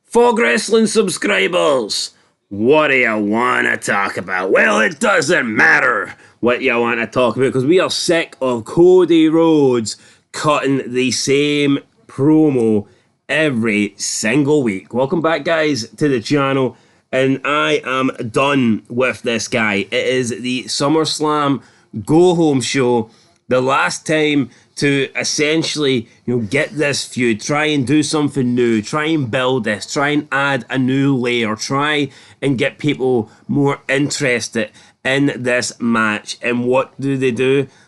Fog Wrestling subscribers, what do you want to talk about? Well, it doesn't matter what you want to talk about because we are sick of Cody Rhodes cutting the same promo every single week. Welcome back, guys, to the channel, and I am done with this guy. It is the SummerSlam go-home show, the last time to essentially, get this feud, try and do something new, try and build this, try and add a new layer, try and get people more interested in this match. And what do?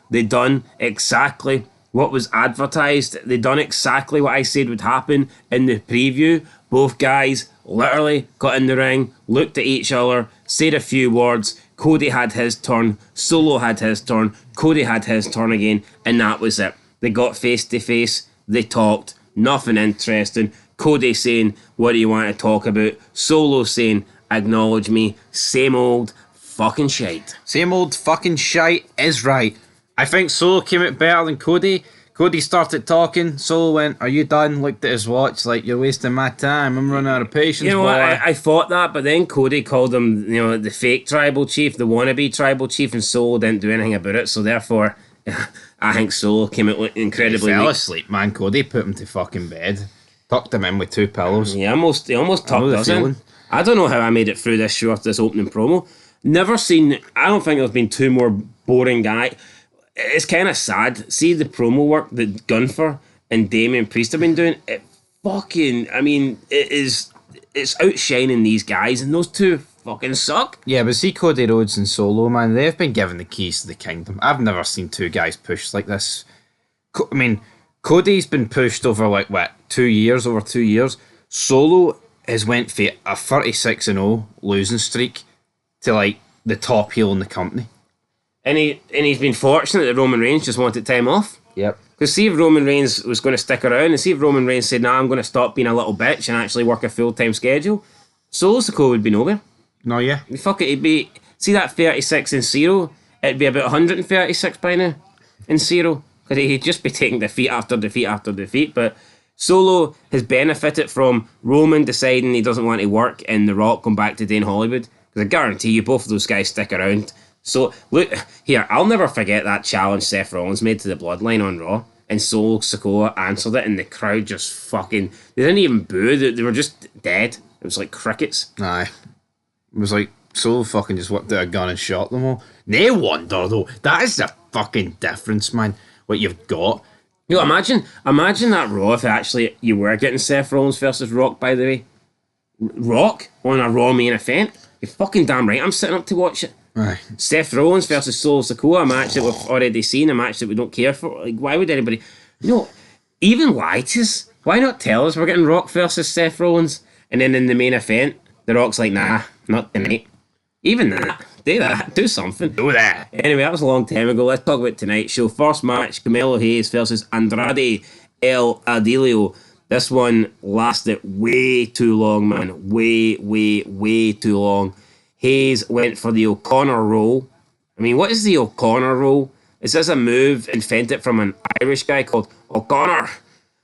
They done exactly what was advertised. They done exactly what I said would happen in the preview. Both guys literally got in the ring, looked at each other, said a few words. Cody had his turn, Solo had his turn, Cody had his turn again, and that was it. They got face to face, they talked, nothing interesting. Cody saying, what do you want to talk about? Solo saying, acknowledge me. Same old fucking shite. Same old fucking shite is right. I think Solo came out better than Cody. Cody started talking, Solo went, are you done? Looked at his watch like, you're wasting my time, I'm running out of patience. You know what, I thought that, but then Cody called him, the fake tribal chief, the wannabe tribal chief, and Solo didn't do anything about it, so therefore, I think Solo came out incredibly He fell weak. asleep, man. Cody put him to fucking bed. Tucked him in with 2 pillows. Yeah, he almost tucked us in. I don't know how I made it through this show after this opening promo. I don't think there's been 2 more boring guys. It's kind of sad. See the promo work that Gunther and Damian Priest have been doing? It's outshining these guys, and those 2 fucking suck. Yeah, but see Cody Rhodes and Solo, man, they've been given the keys to the kingdom. I've never seen 2 guys pushed like this. Cody's been pushed over 2 years, over 2 years. Solo has went for a 36-0 losing streak to the top heel in the company. And he's been fortunate that Roman Reigns just wanted time off. Yep. Because see if Roman Reigns was going to stick around, and see if Roman Reigns said, nah, I'm going to stop being a little bitch and actually work a full-time schedule, Solo Sikoa would be nowhere. No, yeah. Fuck it, it'd be... See that 36 in Zero? It'd be about 136 by now in Zero. Because he'd just be taking defeat after defeat after defeat. But Solo has benefited from Roman deciding he doesn't want to work and The Rock come back to Dane Hollywood. Because I guarantee you both of those guys stick around. So, look, here, I'll never forget that challenge Seth Rollins made to the Bloodline on Raw. And Solo Sikoa answered it, and the crowd just fucking... They didn't even boo, they were just dead. It was like crickets. Aye. It was like Solo fucking just whipped out a gun and shot them all. No wonder, though. That is the fucking difference, man. What you've got. Imagine that Raw if actually you were getting Seth Rollins versus Rock, by the way. Rock on a Raw main event? You're fucking damn right I'm sitting up to watch it. Aye. Seth Rollins versus Solo Sikoa, a match that we've already seen, a match that we don't care for. Why would anybody... even lie to us. Why not tell us we're getting Rock versus Seth Rollins, and then in the main event, The Rock's like, nah, not tonight. Even that. Do that. Do something. Do that. Anyway, that was a long time ago. Let's talk about tonight's show. First match, Carmelo Hayes versus Andrade El Idolo. This one lasted way too long, man. Way too long. Hayes went for the O'Connor roll. What is the O'Connor roll? Is this a move invented from an Irish guy called O'Connor?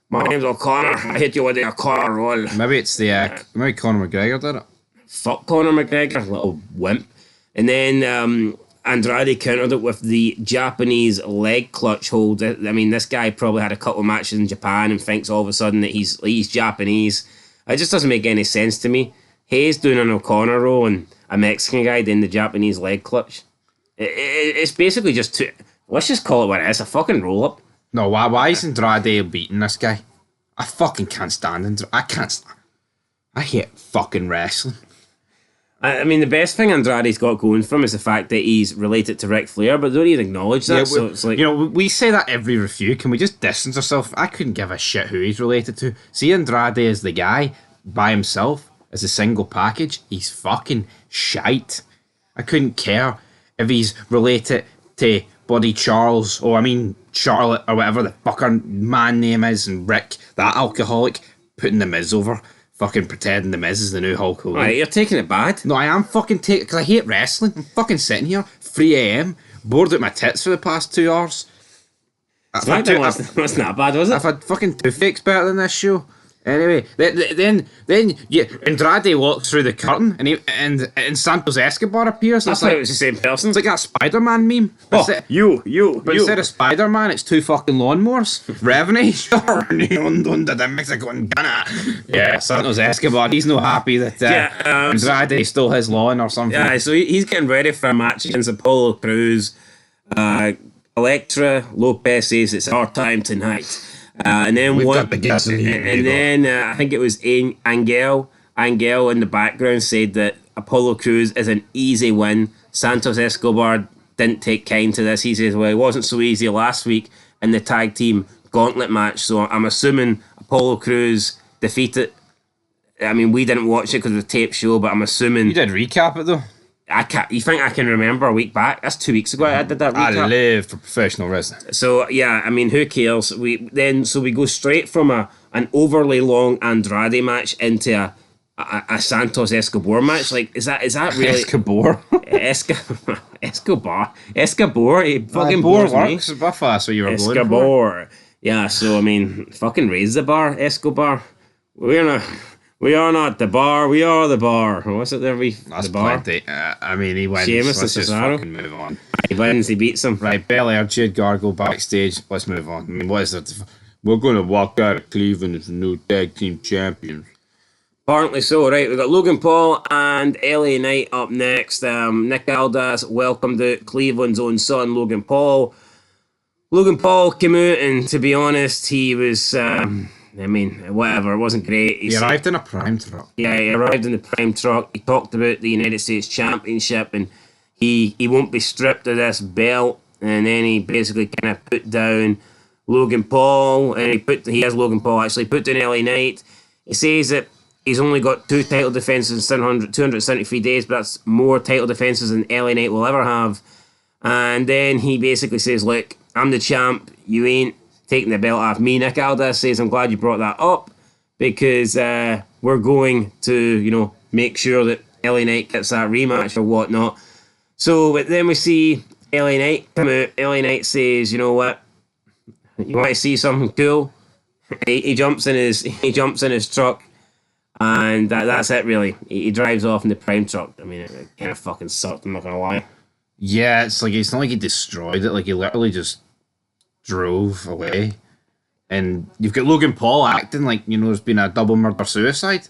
My name's O'Connor. I hit you with the O'Connor roll. Maybe it's maybe Conor McGregor did it. Fuck Conor McGregor, little wimp. And then Andrade countered it with the Japanese leg clutch hold. This guy probably had a couple of matches in Japan and thinks all of a sudden that he's Japanese. It just doesn't make any sense to me. Hayes doing an O'Connor roll and a Mexican guy doing the Japanese leg clutch. It's basically just let's just call it what it is, a fucking roll-up. No, why is Andrade beating this guy? I fucking can't stand Andrade. I hate fucking wrestling. The best thing Andrade's got going for him is the fact that he's related to Ric Flair, but they don't even acknowledge that. Yeah, so it's like... we say that every review. Can we just distance ourselves? I couldn't give a shit who he's related to. See Andrade as the guy by himself, as a single package, he's fucking shite. I couldn't care if he's related to bloody Charles, or Charlotte, or whatever the fucker man name is, and Rick, that alcoholic, putting the Miz over. Fucking pretending the Miz is the new Hulk Hogan. Right, you're taking it bad. No, I am fucking taking it because I hate wrestling. I'm fucking sitting here, 3 a.m, bored out my tits for the past 2 hours. That's not bad, was it? I've had fucking toothaches better than this show. Anyway, then Andrade walks through the curtain and Santos Escobar appears. I thought it was the same person. It's like that Spider-Man meme. But instead of Spider-Man, it's two fucking lawnmowers. Revenue, Mexico and Ghana. Yeah, Santos Escobar. He's not happy that Andrade stole his lawn or something. Yeah, so he's getting ready for a match against Apollo Crews. Electra Lopez says it's our time tonight. And then We've got the gasoline. And then I think it was Angel in the background said that Apollo Crews is an easy win. Santos Escobar didn't take kind to this. He says, well, it wasn't so easy last week in the tag team gauntlet match. So I'm assuming Apollo Crews defeated. I mean, we didn't watch it because it was a tape show, but I'm assuming You did recap it though. I can't. You think I can remember a week back? That's 2 weeks ago. I did that recap. I live for professional wrestling. So yeah, I mean, who cares? We go straight from an overly long Andrade match into a Santos Escobar match. Like, is that really Escobar? Escobar? He fucking bores me. Works. That's what you were going for. Escobar. Yeah. So I mean, fucking raise the bar, Escobar. We are not the bar, we are the bar. What's it there? That's the bar? plenty. I mean, he wins. Sheamus Let's and just Cesaro. fucking move on. He wins, he beats him. Right, Belair, Jade Gargle backstage. Let's move on. I mean, what is it? We're going to walk out of Cleveland as the new tag team champions. Apparently so, right. We've got Logan Paul and LA Knight up next. Nick Aldis welcomed out Cleveland's own son, Logan Paul. Logan Paul came out, and to be honest, he was... I mean, whatever, it wasn't great. He arrived in a prime truck. Yeah, he arrived in the prime truck. He talked about the United States Championship, and he won't be stripped of this belt. And then he basically kind of put down Logan Paul, and he has Logan Paul actually put down LA Knight. He says that he's only got 2 title defenses in 273 days, but that's more title defenses than LA Knight will ever have. And then he basically says, look, I'm the champ, you ain't taking the belt off me. Nick Aldis says, I'm glad you brought that up because we're going to, make sure that LA Knight gets that rematch or whatnot. So but then we see LA Knight come out. LA Knight says, you know what? You want to see something cool? He jumps in his truck, and that's it really. He drives off in the prime truck. I mean, it kind of fucking sucked, I'm not gonna lie. Yeah, it's not like he destroyed it. Like, he literally just drove away. And you've got Logan Paul acting like, there's been a double murder suicide.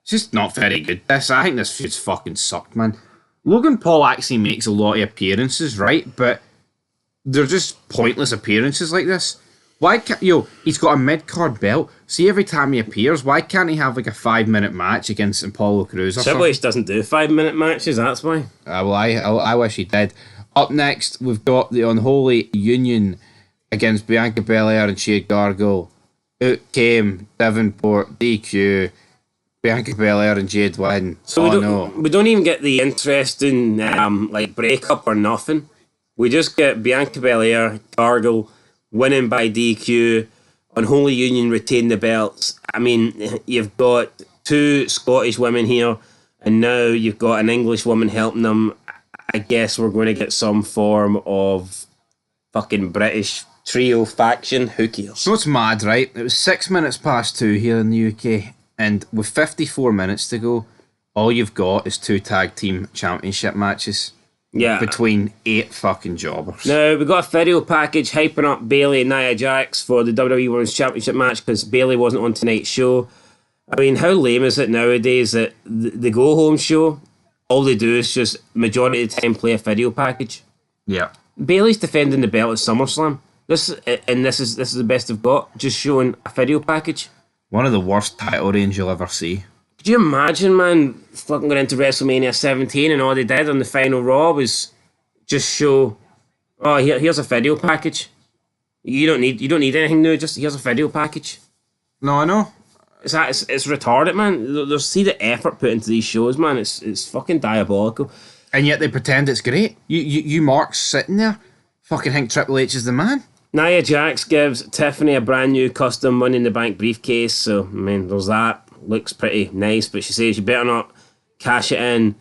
It's just not very good. I think this feud's fucking sucked, man. Logan Paul actually makes a lot of appearances, right? But they're just pointless appearances like this. Why can't he's got a mid-card belt. See, every time he appears, why can't he have like a 5-minute match against Apollo Crews or something? Triple H doesn't do 5-minute matches, that's why. Well, I wish he did. Up next, we've got the Unholy Union against Bianca Belair and Jade Gargle. Out came Davenport, DQ, Bianca Belair and Jade win. So we don't even get the interesting breakup or nothing. We just get Bianca Belair, Gargle winning by DQ, Unholy Union retain the belts. I mean, you've got 2 Scottish women here, and now you've got an English woman helping them. I guess we're going to get some form of fucking British trio faction. Who cares? So it's mad, right? It was 6 minutes past 2 here in the UK, and with 54 minutes to go, all you've got is 2 tag team championship matches. Yeah. Between 8 fucking jobbers. Now, we got a video package hyping up Bayley and Nia Jax for the WWE Women's Championship match because Bayley wasn't on tonight's show. I mean, how lame is it nowadays that the go-home show, all they do is just, majority of the time, play a video package? Yeah. Bayley's defending the belt at SummerSlam. This is the best they've got, just showing a video package. One of the worst title reigns you'll ever see. Could you imagine, man, fucking going into WrestleMania 17 and all they did on the final Raw was just show, here's a video package. You don't need anything new, just here's a video package. No, I know. It's retarded, man. See the effort put into these shows, man. It's fucking diabolical. And yet they pretend it's great. You marks sitting there, fucking think Triple H is the man. Nia Jax gives Tiffany a brand new custom Money in the Bank briefcase, so I mean, there's that. Looks pretty nice, but she says you better not cash it in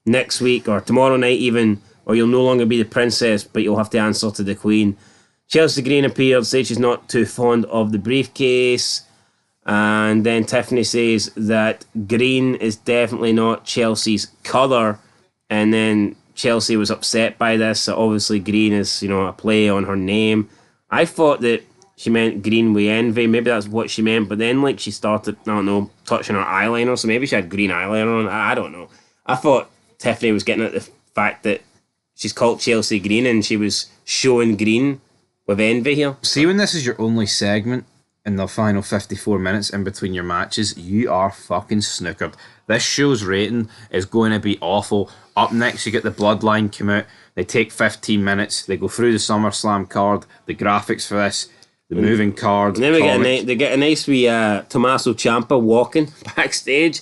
next week or tomorrow night even, or you'll no longer be the princess, but you'll have to answer to the Queen. Chelsea Green appeared, said she's not too fond of the briefcase. And then Tiffany says that green is definitely not Chelsea's colour. And then Chelsea was upset by this. So obviously green is, a play on her name. I thought that she meant green with envy. Maybe that's what she meant. But then, she started, I don't know, touching her eyeliner. So maybe she had green eyeliner on. I don't know. I thought Tiffany was getting at the fact that she's called Chelsea green and she was showing green with envy here. See, when this is your only segment in the final 54 minutes in between your matches, you are fucking snookered. This show's rating is going to be awful. Up next, you get the Bloodline come out. They take 15 minutes. They go through the SummerSlam card, the graphics for this, the moving card. And then they get a nice wee Tommaso Ciampa walking backstage.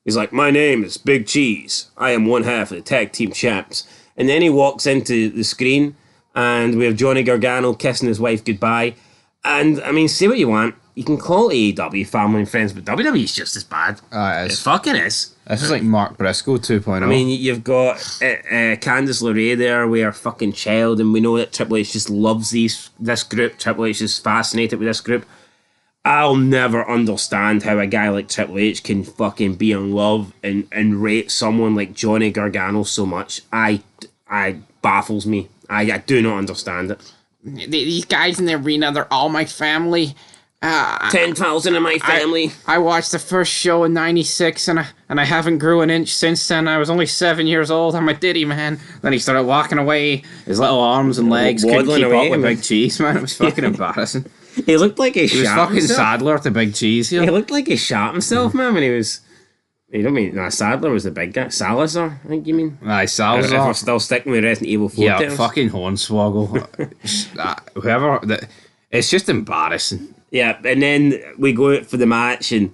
He's like, my name is Big Cheese. I am one half of the tag team champs. And then he walks into the screen and we have Johnny Gargano kissing his wife goodbye. And, say what you want. You can call AEW family and friends, but WWE's just as bad. It fucking is. This is like Mark Briscoe 2.0. You've got Candice LeRae there with her fucking child, and we know that Triple H just loves this group. Triple H is fascinated with this group. I'll never understand how a guy like Triple H can fucking be in love and rate someone like Johnny Gargano so much. I baffles me. I do not understand it. These guys in the arena, they're all my family. 10,000 of my family. I watched the first show in '96 and I haven't grew an inch since then. I was only 7 years old. I'm a ditty man. Then he started walking away. His little arms and legs couldn't keep up with Big Cheese, man. It was fucking embarrassing. He looked like he was fucking Sadler to Big Cheese here. He looked like he shot himself, man, when he was... You don't mean... No, Sadler was the big guy. Salazar, I think you mean. Aye, Salazar. If we're still sticking with Resident Evil 4 Yeah, fucking Hornswoggle. Whoever... It's just embarrassing. Yeah, and then we go out for the match, and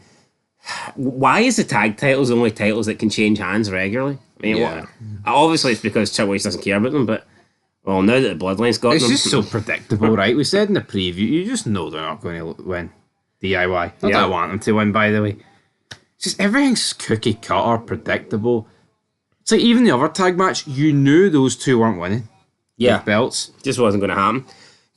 why is the tag titles the only titles that can change hands regularly? Obviously it's because Triple H doesn't care about them, but now that the Bloodline's got them... It's just so predictable, right? We said in the preview, you just know they're not going to win. DIY. Not that I want them to win, by the way. It's just everything's cookie cutter, predictable. It's like even the other tag match, you knew those two weren't winning. Yeah. With belts. Just wasn't going to happen.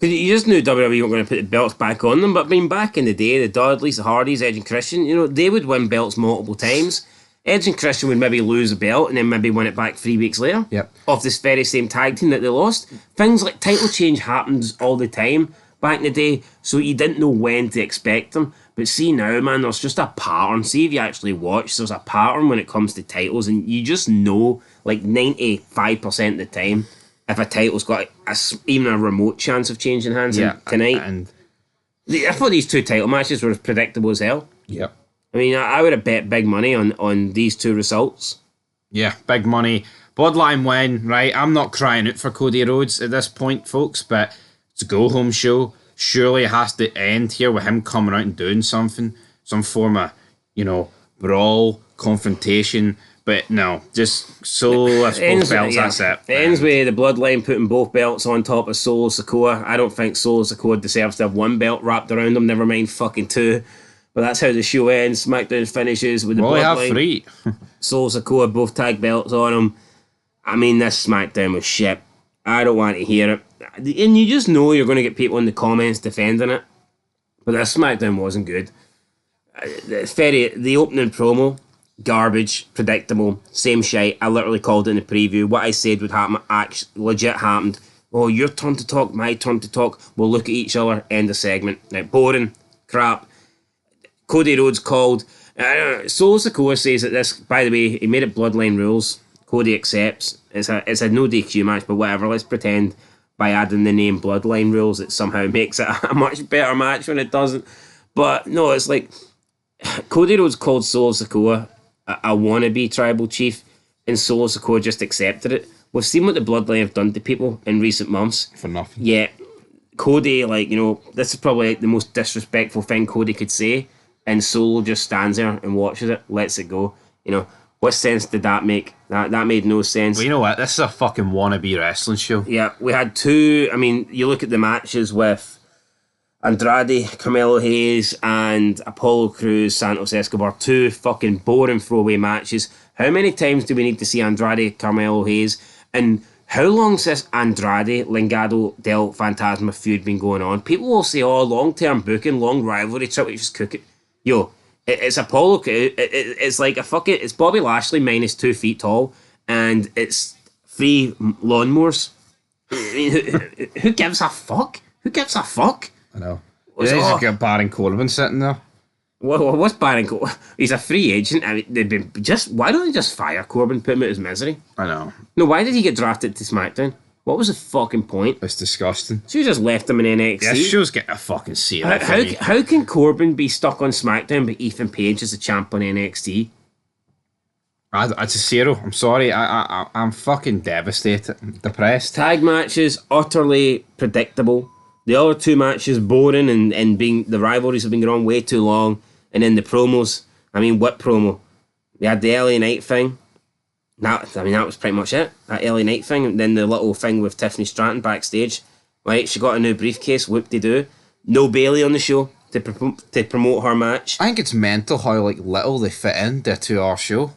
Because you just knew WWE weren't going to put the belts back on them. But back in the day, the Dudleys, the Hardys, Edge and Christian, they would win belts multiple times. Edge and Christian would maybe lose a belt and then maybe win it back 3 weeks later. Yep. Of this very same tag team that they lost. Things like title change happens all the time back in the day, so you didn't know when to expect them. But see now, man, there's just a pattern. See if you actually watch, there's a pattern when it comes to titles, and you just know, 95% of the time, if a title's got even a remote chance of changing hands tonight. And I thought these two title matches were as predictable as hell. Yep. I would have bet big money on these two results. Yeah, big money. Bloodline win, right? I'm not crying out for Cody Rhodes at this point, folks, but it's a go-home show. Surely it has to end here with him coming out and doing something. Some form of, brawl, confrontation. But no, just Solo lifts both belts, that's it. It ends with the Bloodline putting both belts on top of Solo Sikoa. I don't think Solo Sikoa deserves to have one belt wrapped around him, never mind fucking two. But that's how the show ends. SmackDown finishes with the Bloodline. Have 3. Solo Sikoa, both tag belts on him. This SmackDown was shit. I don't want to hear it. And you just know you're going to get people in the comments defending it. But this SmackDown wasn't good. The opening promo, garbage, predictable, same shite. I literally called it in the preview. What I said would happen actually legit happened. Oh, your turn to talk, my turn to talk. We'll look at each other, end the segment. Boring, crap. Cody Rhodes called. Solo Sikoa says that this, by the way, he made it Bloodline rules. Cody accepts. It's a no DQ match, but whatever. Let's pretend by adding the name Bloodline rules it somehow makes it a much better match when it doesn't. But no, it's like Cody Rhodes called Solo Sikoa a wannabe tribal chief, and Solo Sikoa just accepted it. We've seen what the Bloodline have done to people in recent months. For nothing. Yeah, Cody, this is probably the most disrespectful thing Cody could say, and Solo just stands there and watches it, lets it go. What sense did that make? That made no sense. Well, you know what? This is a fucking wannabe wrestling show. Yeah, we had two... you look at the matches with Andrade, Carmelo Hayes, and Apollo Crews, Santos Escobar. 2 fucking boring throwaway matches. How many times do we need to see Andrade, Carmelo Hayes? And how long's this Andrade, Legado del Fantasma feud been going on? People will say, long-term booking, long rivalry, Triple H just cook it. Yo, it's Apollo. It's like a fucking. It's Bobby Lashley minus 2 feet tall, and it's 3 lawnmowers. I mean, who gives a fuck? Who gives a fuck? I know. He's got Baron Corbin sitting there. What's Baron Corbin? He's a free agent. I mean, they've been just. Why don't they just fire Corbin, put him out his misery? I know. No, why did he get drafted to SmackDown? What was the fucking point? It's disgusting. So you just left him in NXT. This show's getting a fucking seal. How can Corbin be stuck on SmackDown but Ethan Page is the champ on NXT? It's a zero. I'm sorry. I'm fucking devastated. I'm depressed. Tag matches utterly predictable. The other 2 matches boring and being the rivalries have been going on way too long. And then the promos. I mean, what promo? They had the LA Knight thing. That was pretty much it. That LA Knight thing, and then the little thing with Tiffany Stratton backstage. Right, she got a new briefcase. Whoop-de-doo. No Bailey on the show to promote her match. I think it's mental how little they fit into a 2-hour show.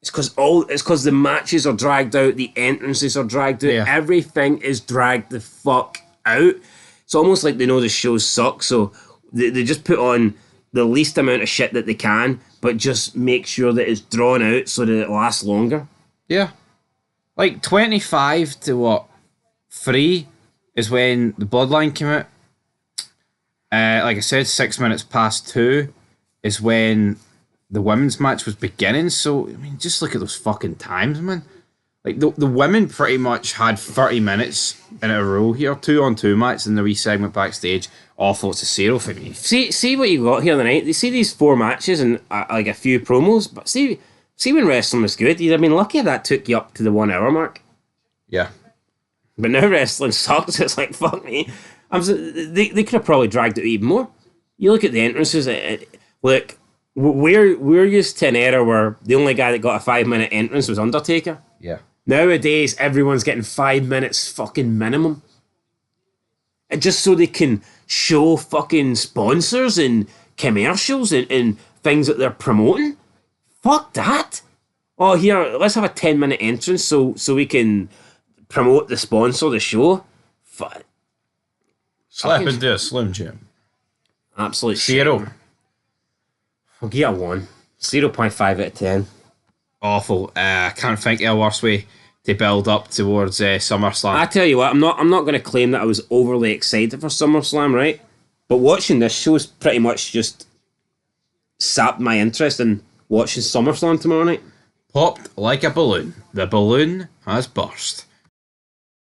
It's because the matches are dragged out, the entrances are dragged out, everything is dragged the fuck out. It's almost like they know the shows suck, so they just put on the least amount of shit that they can, but just make sure that it's drawn out so that it lasts longer. Yeah. 25 to 3 is when the Bloodline came out. Like I said, 6 minutes past 2 is when the women's match was beginning. So, I mean, just look at those fucking times, man. The women pretty much had 30 minutes in a row here, 2-on-2 match, and the wee segment backstage. Awful, it's a zero for me. See what you got here tonight. They see these 4 matches and a few promos, but see when wrestling was good. You'd have been lucky if that took you up to the 1 hour mark. Yeah. But now wrestling sucks. It's like, fuck me. They could have probably dragged it even more. You look at the entrances. Look, we're used to an era where the only guy that got a 5-minute entrance was Undertaker. Yeah. Nowadays, everyone's getting 5 minutes fucking minimum. And just so they can show fucking sponsors and commercials and things that they're promoting. Fuck that. Oh, here, let's have a 10-minute entrance so we can promote the sponsor of the show. Slap into a Slim Jim. Absolute zero. Shit. I'll give it a 1. 0.5 out of 10. Awful. I can't think of a worse way to build up towards SummerSlam. I tell you what, I'm not going to claim that I was overly excited for SummerSlam, right? But watching this show's pretty much just sapped my interest in watching SummerSlam tomorrow night. Popped like a balloon. The balloon has burst.